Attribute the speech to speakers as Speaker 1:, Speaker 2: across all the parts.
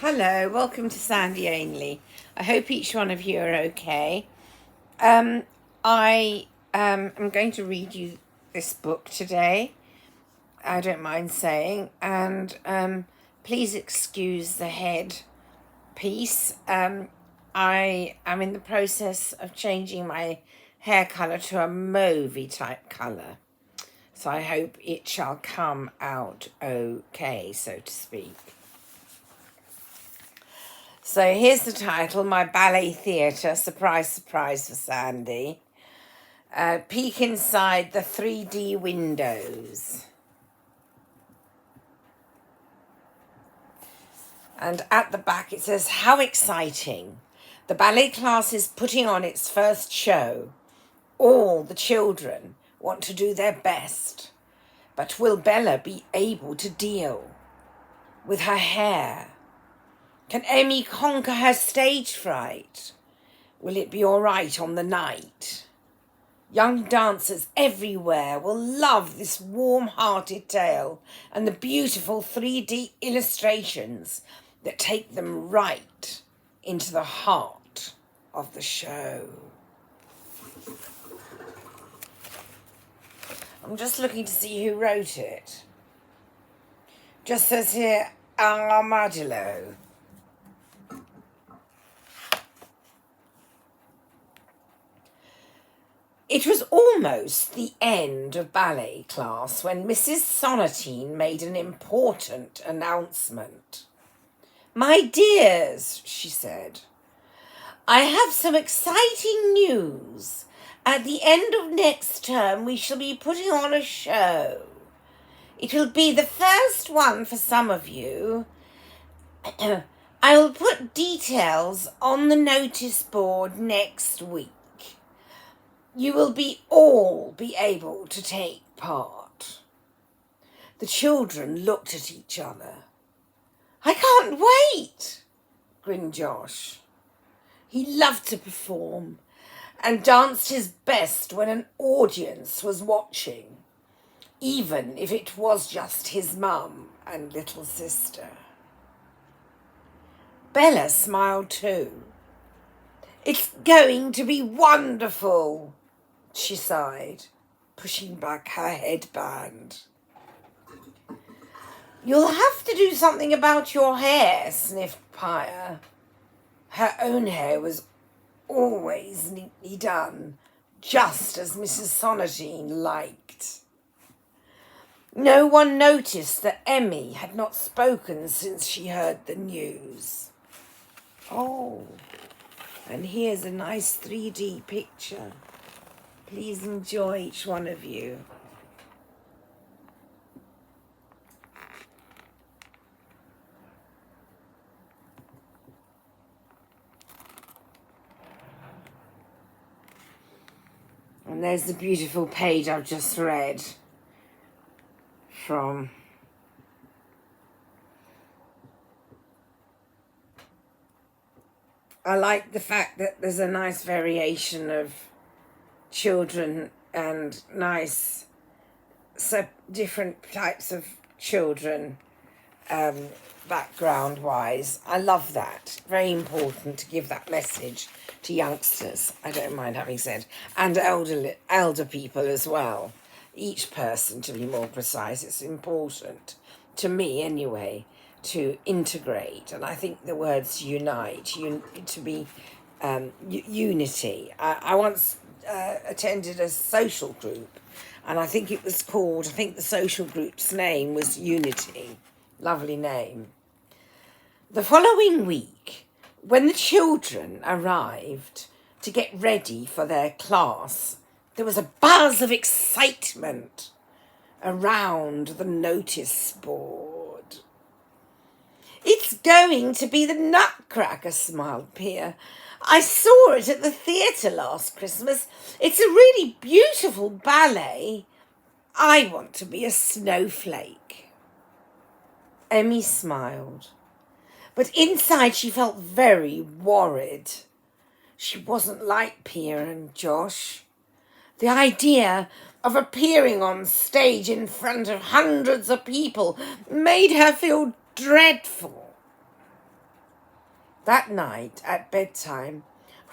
Speaker 1: Hello, welcome to Sandy Ainley. I hope each one of you are okay. I am going to read you this book today. I don't mind saying, and please excuse the head piece. I am in the process of changing my hair colour to a mauvey type colour, so I hope it shall come out okay, so to speak. So here's the title, My Ballet Theatre, surprise, surprise for Sandy. Peek inside the 3D windows. And at the back it says, how exciting. The ballet class is putting on its first show. All the children want to do their best. But will Bella be able to deal with her hair? Can Emmy conquer her stage fright? Will it be all right on the night? Young dancers everywhere will love this warm-hearted tale and the beautiful 3D illustrations that take them right into the heart of the show. I'm just looking to see who wrote it. Just says here, Armadillo. It was almost the end of ballet class when Mrs. Sonatine made an important announcement. My dears, she said, I have some exciting news. At the end of next term, we shall be putting on a show. It will be the first one for some of you. I will put details on the notice board next week. You will all be able to take part. The children looked at each other. I can't wait, grinned Josh. He loved to perform and danced his best when an audience was watching, even if it was just his mum and little sister. Bella smiled too. It's going to be wonderful, she sighed, pushing back her headband. You'll have to do something about your hair, sniffed Pia. Her own hair was always neatly done, just as Mrs. Sonatine liked. No one noticed that Emmy had not spoken since she heard the news. Oh, and here's a nice 3D picture. Please enjoy each one of you. And there's the beautiful page I've just read from. I like the fact that there's a nice variation of children and nice different types of children background wise. I love that. Very important to give that message to youngsters, I don't mind having said, and elder people as well. Each person, to be more precise. It's important to me anyway to integrate, and I think the words unite, to be unity. I once attended a social group, and I think the social group's name was Unity. Lovely name. The following week, when the children arrived to get ready for their class, there was a buzz of excitement around the notice board. It's going to be the Nutcracker, smiled Pia. I saw it at the theatre last Christmas. It's a really beautiful ballet. I want to be a snowflake. Emmy smiled, but inside she felt very worried. She wasn't like Pia and Josh. The idea of appearing on stage in front of hundreds of people made her feel dreadful. That night at bedtime,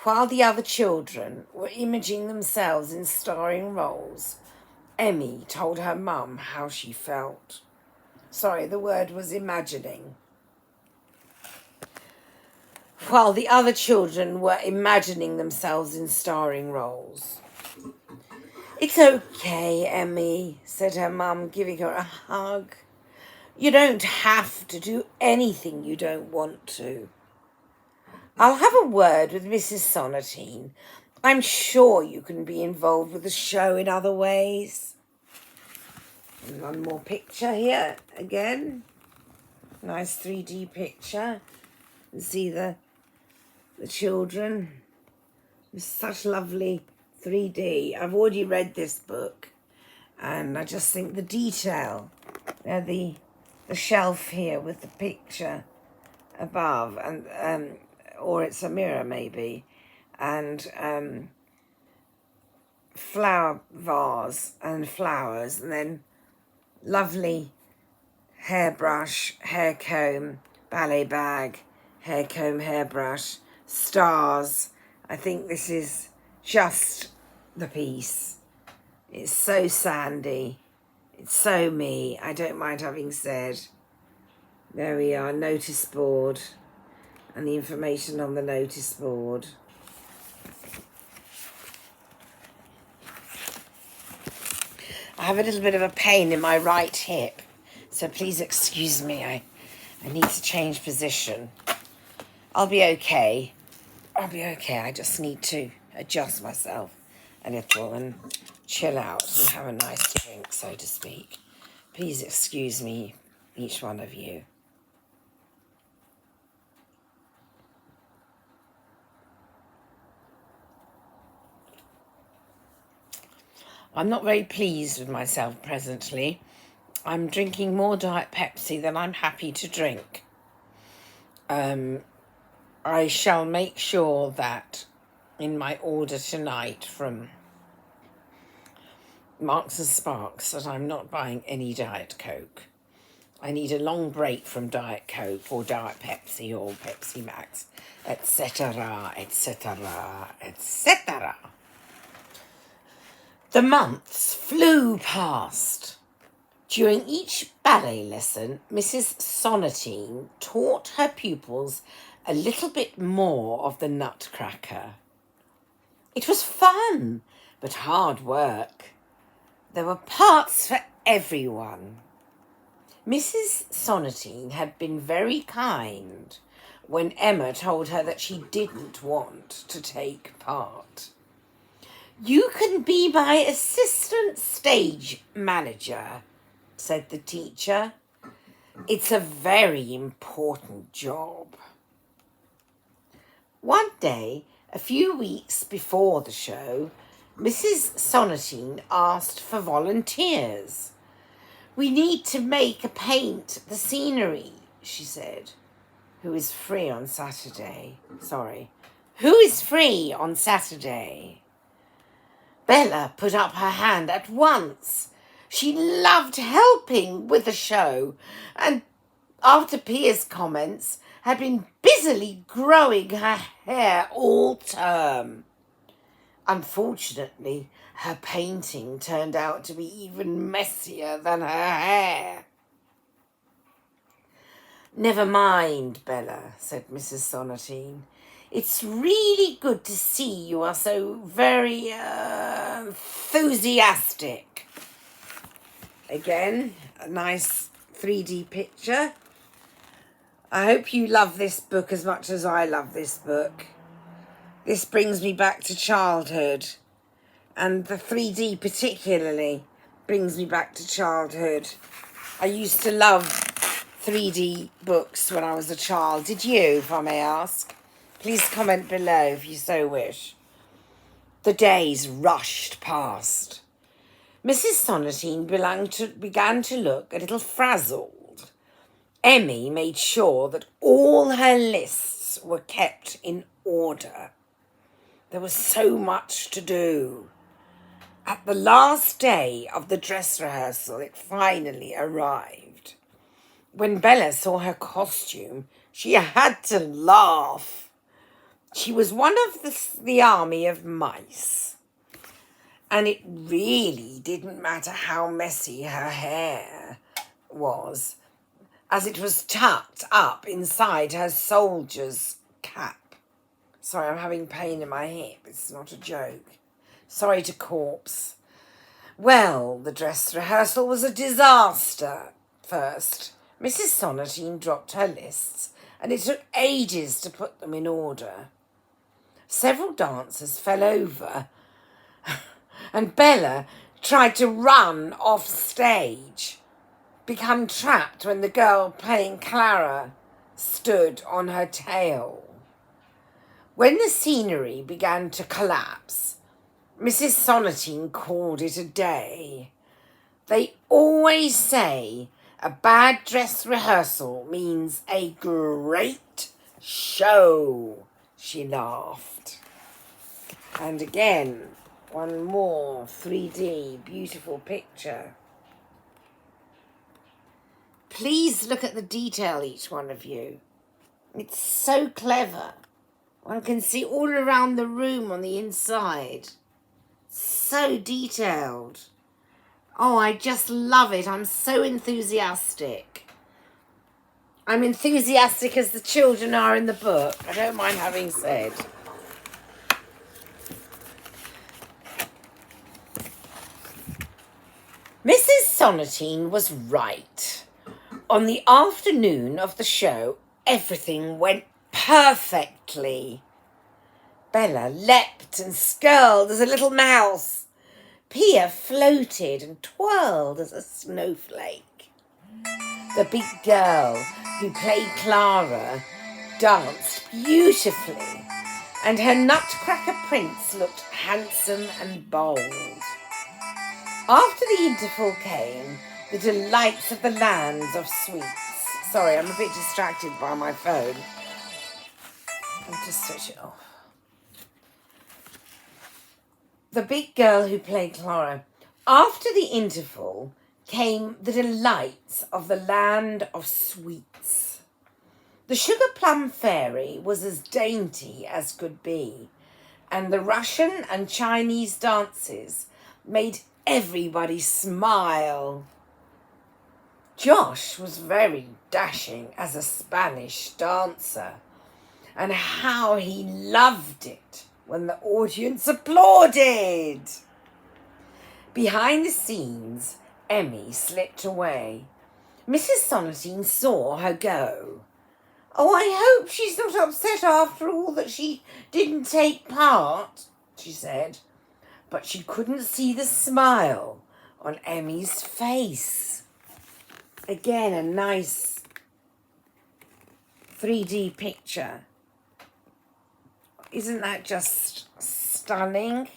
Speaker 1: while the other children were imaging themselves in starring roles, Emmy told her mum how she felt. Sorry, the word was imagining. While the other children were imagining themselves in starring roles. "It's okay, Emmy," said her mum, giving her a hug. "You don't have to do anything you don't want to. I'll have a word with Mrs. Sonatine. I'm sure you can be involved with the show in other ways." And one more picture here again. Nice 3D picture. You see the children. It's such lovely 3D. I've already read this book, and I just think the detail. The shelf here with the picture above, and or it's a mirror maybe, and flower vase and flowers, and then lovely hairbrush, hair comb, ballet bag, hair comb, hairbrush, stars. I think this is just the piece. It's so sandy. It's so me. I don't mind having said. There we are, notice board, and the information on the notice board. I have a little bit of a pain in my right hip, so please excuse me. I need to change position. I'll be okay. I'll be okay. I just need to adjust myself a little and chill out and have a nice drink, so to speak. Please excuse me, each one of you. I'm not very pleased with myself presently. I'm drinking more Diet Pepsi than I'm happy to drink. I shall make sure that in my order tonight from Marks and Sparks that I'm not buying any Diet Coke. I need a long break from Diet Coke or Diet Pepsi or Pepsi Max, etc., etc., etc. The months flew past. During each ballet lesson, Mrs. Sonatine taught her pupils a little bit more of the Nutcracker. It was fun, but hard work. There were parts for everyone. Mrs. Sonatine had been very kind when Emma told her that she didn't want to take part. "You can be my assistant stage manager," said the teacher. "It's a very important job." One day, a few weeks before the show, Mrs. Sonatine asked for volunteers. "We need to paint the scenery," she said. Who is free on Saturday? Bella put up her hand at once. She loved helping with the show, and after Pia's comments, had been busily growing her hair all term. Unfortunately, her painting turned out to be even messier than her hair. "Never mind, Bella," said Mrs. Sonatine. "It's really good to see you are so very enthusiastic." Again, a nice 3D picture. I hope you love this book as much as I love this book. This brings me back to childhood, and the 3D particularly brings me back to childhood. I used to love 3D books when I was a child. Did you, if I may ask? Please comment below if you so wish. The days rushed past. Mrs. Sonatine began to look a little frazzled. Emmy made sure that all her lists were kept in order. There was so much to do. At the last day of the dress rehearsal, it finally arrived. When Bella saw her costume, she had to laugh. She was one of the army of mice, and it really didn't matter how messy her hair was, as it was tucked up inside her soldier's cap. Sorry, I'm having pain in my hip. It's not a joke. Sorry to corpse. Well, the dress rehearsal was a disaster. First, Mrs. Sonatine dropped her lists, and it took ages to put them in order. Several dancers fell over, and Bella tried to run off stage, become trapped when the girl playing Clara stood on her tail. When the scenery began to collapse, Mrs. Sonatine called it a day. They always say a bad dress rehearsal means a great show, she laughed. And again, one more 3D beautiful picture. Please look at the detail, each one of you. It's so clever. One can see all around the room on the inside. So detailed. Oh, I just love it. I'm so enthusiastic. I'm enthusiastic as the children are in the book. I don't mind having said. Mrs. Sonatine was right. On the afternoon of the show, everything went perfectly. Bella leapt and skirled as a little mouse. Pia floated and twirled as a snowflake. The big girl who played Clara danced beautifully, and her nutcracker prince looked handsome and bold. After the interval came the delights of the lands of sweets. Sorry, I'm a bit distracted by my phone. I'll just switch it off. The big girl who played Clara. After the interval came the delights of the land of sweets. The sugar plum fairy was as dainty as could be, and the Russian and Chinese dances made everybody smile. Josh was very dashing as a Spanish dancer, and how he loved it when the audience applauded. Behind the scenes, Emmy slipped away. Mrs. Sonatine saw her go. "Oh, I hope she's not upset after all that she didn't take part," she said. But she couldn't see the smile on Emmy's face. Again, a nice 3D picture. Isn't that just stunning?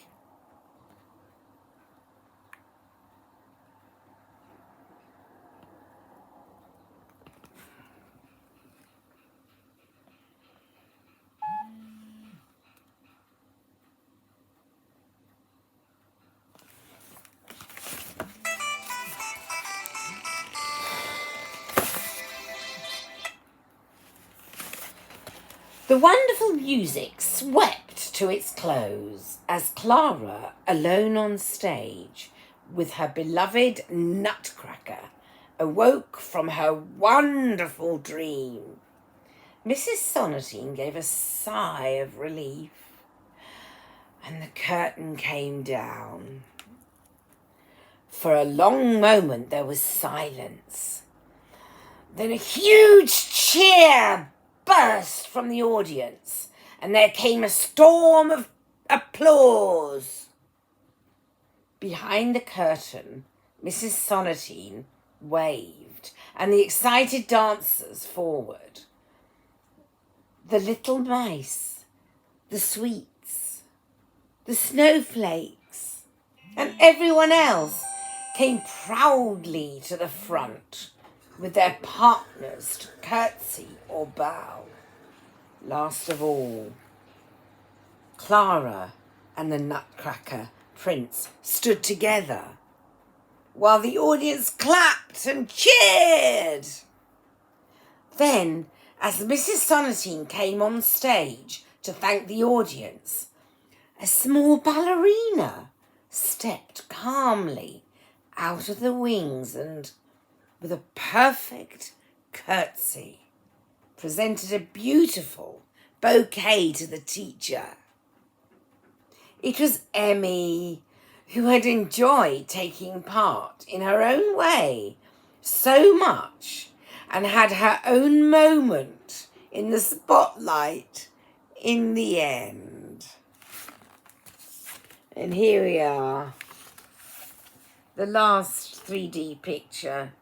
Speaker 1: The wonderful music swept to its close as Clara, alone on stage with her beloved Nutcracker, awoke from her wonderful dream. Mrs. Sonatine gave a sigh of relief, and the curtain came down. For a long moment there was silence. Then a huge cheer burst from the audience, and there came a storm of applause. Behind the curtain, Mrs. Sonatine waved, and the excited dancers forward. The little mice, the sweets, the snowflakes, and everyone else came proudly to the front with their partners to curtsy or bow. Last of all, Clara and the Nutcracker prince stood together while the audience clapped and cheered. Then, as Mrs. Sonatine came on stage to thank the audience, a small ballerina stepped calmly out of the wings and, with a perfect curtsy, presented a beautiful bouquet to the teacher. It was Emmy, who had enjoyed taking part in her own way so much and had her own moment in the spotlight in the end. And here we are, the last 3D picture.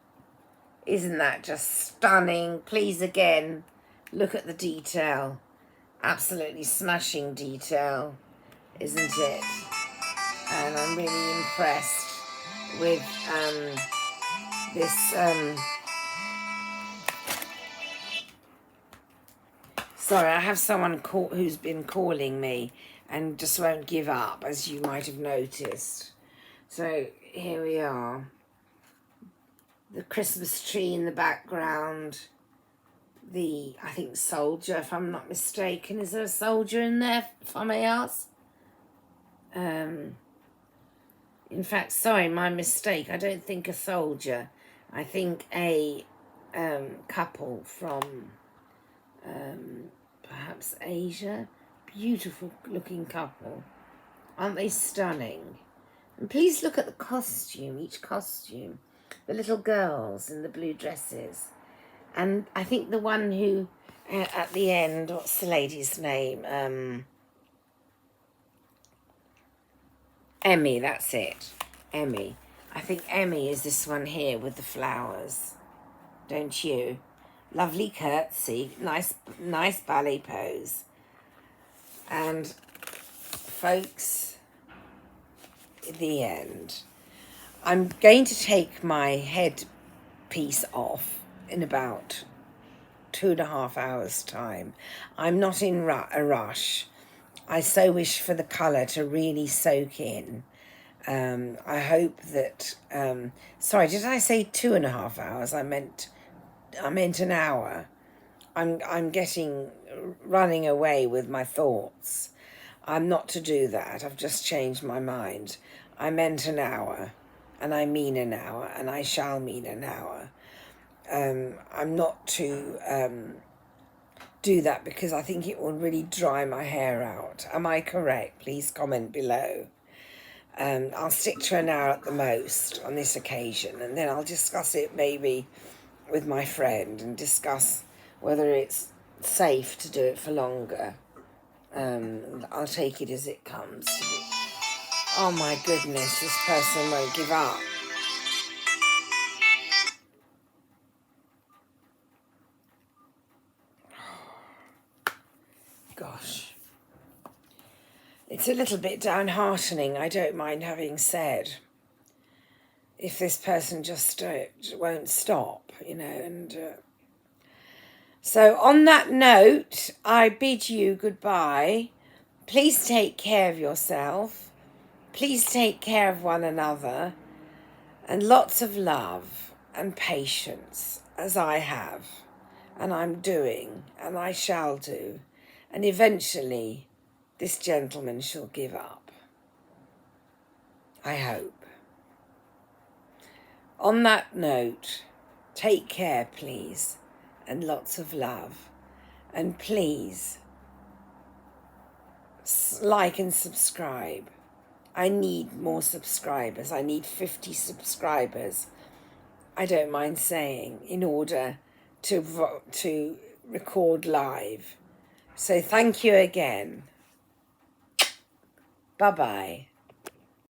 Speaker 1: Isn't that just stunning? Please again, look at the detail. Absolutely smashing detail, isn't it? And I'm really impressed with this. Sorry, I have someone who's been calling me and just won't give up, as you might have noticed. So here we are. The Christmas tree in the background. I think soldier, if I'm not mistaken. Is there a soldier in there, if I may ask? In fact, sorry, my mistake. I don't think a soldier. I think a couple from perhaps Asia. Beautiful looking couple. Aren't they stunning? And please look at the costume, each costume. The little girls in the blue dresses. And I think the one who, at the end, what's the lady's name? Emmy, that's it. Emmy. I think Emmy is this one here with the flowers. Don't you? Lovely curtsy. Nice ballet pose. And, folks, the end. I'm going to take my headpiece off in about 2.5 hours' time. I'm not in a rush. I so wish for the colour to really soak in. I hope that... sorry, did I say 2.5 hours? I meant an hour. I'm running away with my thoughts. I'm not to do that. I've just changed my mind. I meant an hour, and I mean an hour, and I shall mean an hour. I'm not to do that because I think it will really dry my hair out. Am I correct? Please comment below. I'll stick to an hour at the most on this occasion, and then I'll discuss it maybe with my friend and discuss whether it's safe to do it for longer. I'll take it as it comes. Oh my goodness, this person won't give up. Gosh. It's a little bit downheartening, I don't mind having said. If this person just won't stop, you know. And so on that note, I bid you goodbye. Please take care of yourself. Please take care of one another. And lots of love and patience, as I have. And I'm doing, and I shall do. And eventually, this gentleman shall give up. I hope. On that note, take care, please, and lots of love. And please, like and subscribe. I need more subscribers. I need 50 subscribers. I don't mind saying, in order to record live. So thank you again. Bye-bye.